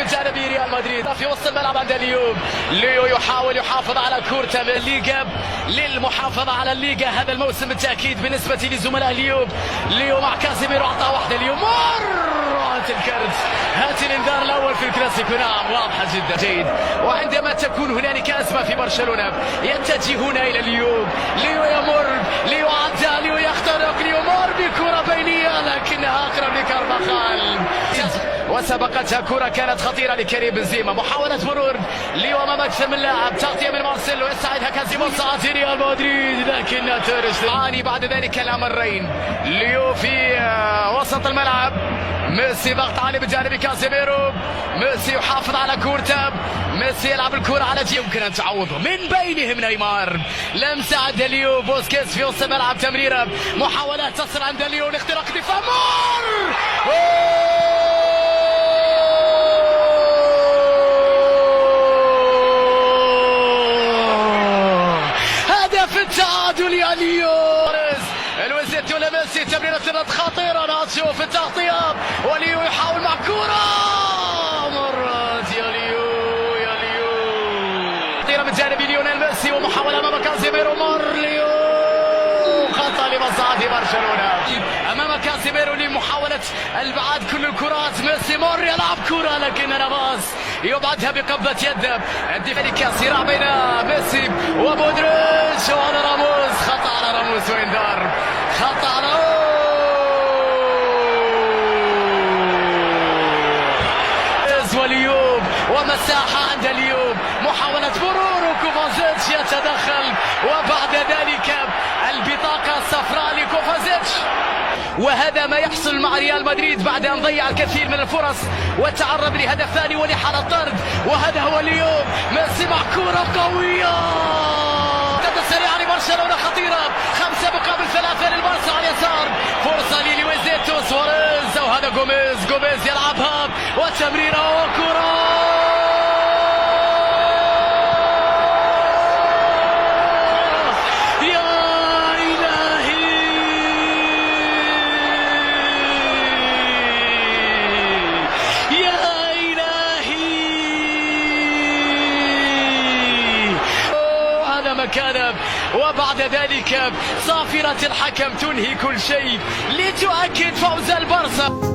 من جانب ريال مدريد في وسط الملعب عند ليو يحاول يحافظ على كورته من الليغا للمحافظة على الليغا هذا الموسم بالتأكيد بالنسبة لزملاء ليو مع كازيميرو أعطاه واحدة مرة الكرت هات الانذار الأول في الكلاسيكو. نعم واضحة جدا جيد. وعندما تكون هنالك أزمة في برشلونة يتجهون إلى ليو يمر ليو عدى ليو يخترق ليو مر بكرة بينية لكنها أقرب لكارفاخال وسبقتها كرة كانت خطيرة لكريم بنزيما. محاولة مرور ليو أمام أكثر من لاعب تغطية من مارسيلو يساعدها كازيميرو ساعة ريال مدريد لكنها ترش عاني بعد ذلك الأمرين. ليو في وسط الملعب ميسي ضغط عالي بجانب كازيميرو ميسي يحافظ على كورته ميسي يلعب الكرة على يمكن أن تعوضه من بينهم نيمار لمسة عند ليو بوسكيتس في وسط الملعب تمريرة محاولات تصل عند ليو لاختراق دفاع مار هدف التعادل يا ليو. الوزيتو لميسي تمريرة خطيرة ناتشو في التغطية وليو يحاول مع كرة مرات يا ليو خطيرة من جانب ليونيل ميسي ومحاولة أمام كازيميرو مر ليو خطأ لمصلحة برشلونة أمام كازيميرو لمحاولة البعاد كل الكرات ميسي مر يلعب كرة لكنها باص يبعدها بقبضة يد الدفاع صراع بين ميسي ومودريتش وعلى راموس خطأ على راموس وإنذار خطأ على وليوب ومساحة عند ليوب محاولة مرور وكوفازيتش يتدخل وبعد ذلك البطاقة الصفراء لكوفازيتش. وهذا ما يحصل مع ريال مدريد بعد أن ضيع الكثير من الفرص وتعرض لهدف ثاني ولحالة طرد. وهذا هو ليوب ميسي مع كرة قوية سريعة لبرشلونة خطيرة 5 مقابل 3 للبارسا على اليسار فرصة للويزيتو سواريز وهذا جوميز يلعبها وتمريرة وكرة كان وبعد ذلك صافرة الحكم تنهي كل شيء لتؤكد فوز البارسا.